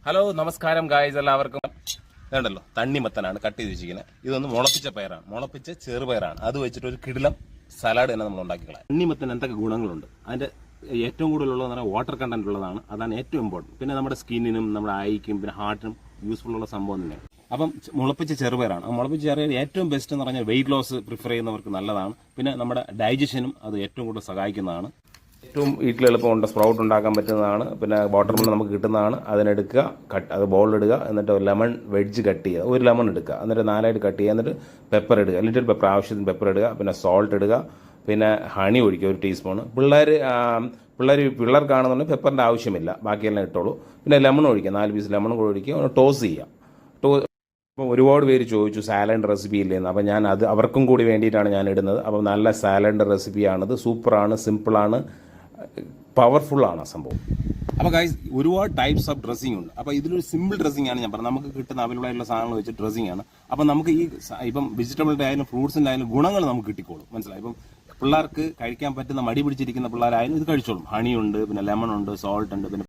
Hello നമസ്കാരം guys, എല്ലാവർക്കും ഇതുണ്ടല്ലോ തണ്ണിമത്തനാണ് കട്ട് ചെയ്ത് വെച്ചിരിക്കുന്നത്. ഇതൊന്ന് മുളപ്പിച്ച പയറാണ്, മുളപ്പിച്ച ചെറുപയറാണ്. അത് വെച്ചിട്ട് ഒരു കിടിലം സലാഡ് തന്നെ നമ്മൾ ഉണ്ടാക്കിക്കളാം. തണ്ണിമത്തൻ എന്തൊക്കെ ഗുണങ്ങളുണ്ട്, അതിന്റെ ഏറ്റവും കൂടുതലുള്ളതെന്ന് പറഞ്ഞാൽ വാട്ടർ കണ്ടന്റ് ഉള്ളതാണ്. അതാണ് ഏറ്റവും ഇമ്പോർട്ടൻറ്റ്. പിന്നെ നമ്മുടെ സ്കിന്നിനും നമ്മുടെ ഐക്കും പിന്നെ ഹാർട്ടിനും യൂസ്ഫുൾ ഉള്ള സംഭവം തന്നെയാണ്. അപ്പം മുളപ്പിച്ച ചെറുപയറാണ്. ആ മുളപ്പിച്ച ചെറുപയർ ഏറ്റവും ബെസ്റ്റ് എന്ന് പറഞ്ഞാൽ വെയിറ്റ് ലോസ് പ്രിഫർ ചെയ്യുന്നവർക്ക് നല്ലതാണ്. പിന്നെ നമ്മുടെ ഡൈജഷനും അത് ഏറ്റവും കൂടുതൽ സഹായിക്കുന്നതാണ്. ഏറ്റവും വീട്ടിൽ എളുപ്പമുണ്ട്, സ്പ്രൗട്ട് ഉണ്ടാക്കാൻ പറ്റുന്നതാണ്. പിന്നെ വാട്ടർമെലൺ നമുക്ക് കിട്ടുന്നതാണ്. അതിനെടുക്കുക, അത് ബോളിലിടുക, എന്നിട്ട് ലെമൺ വെഡ്ജ് കട്ട് ചെയ്യുക. ഒരു ലെമൺ എടുക്കുക, എന്നിട്ട് 4 കട്ട് ചെയ്യുക, എന്നിട്ട് പെപ്പർ ഇടുക, ലിറ്റിൽ പെപ്പർ, ആവശ്യത്തിന് പെപ്പർ ഇടുക, പിന്നെ സോൾട്ട് ഇടുക, പിന്നെ ഹണി ഒഴിക്കുക 1 ടീസ്പൂൺ. പിള്ളേർക്കാണെന്നുണ്ടെങ്കിൽ പെപ്പറിൻ്റെ ആവശ്യമില്ല, ബാക്കിയെല്ലാം ഇട്ടോളൂ. പിന്നെ ലെമൺ ഒഴിക്കുക, 4 പീസ് ലെമൺ കൂടെ ഒഴിക്കുക, ടോസ് ചെയ്യുക. അപ്പോൾ ഒരുപാട് പേര് ചോദിച്ചു സാലഡ് റെസിപ്പി ഇല്ലേന്ന്. അപ്പോൾ ഞാൻ അത് അവർക്കും കൂടി വേണ്ടിയിട്ടാണ് ഞാൻ ഇടുന്നത്. അപ്പോൾ നല്ല സാലഡ് റെസിപ്പിയാണിത്. സൂപ്പറാണ്, സിമ്പിളാണ്, പവർഫുള്ളാണ് സംഭവം. അപ്പോൾ ഗൈസ് ഒരുപാട് ടൈപ്സ് ഓഫ് ഡ്രസ്സിംഗ് ഉണ്ട്. അപ്പോൾ ഇതിലൊരു സിമ്പിൾ ഡ്രസ്സിംഗ് ആണ് ഞാൻ പറഞ്ഞത്. നമുക്ക് കിട്ടുന്ന അവൈലബിൾ ആയിട്ടുള്ള സാധനങ്ങൾ വെച്ച് ഡ്രസ്സിംഗ് ആണ്. അപ്പോൾ നമുക്ക് ഇപ്പം വെജിറ്റബിളിൻ്റെ ആയാലും ഫ്രൂട്ട്സിൻ്റെ ആയാലും ഗുണങ്ങൾ നമുക്ക് കിട്ടിക്കോളും, മനസ്സിലായി. ഇപ്പം പിള്ളേർക്ക് കഴിക്കാൻ പറ്റുന്ന മടി പിടിച്ചിരിക്കുന്ന പിള്ളേരായാലും ഇത് കഴിച്ചോളും. ഹണി ഉണ്ട്, പിന്നെ ലെമൺ ഉണ്ട്, സോൾട്ട് ഉണ്ട്, പിന്നെ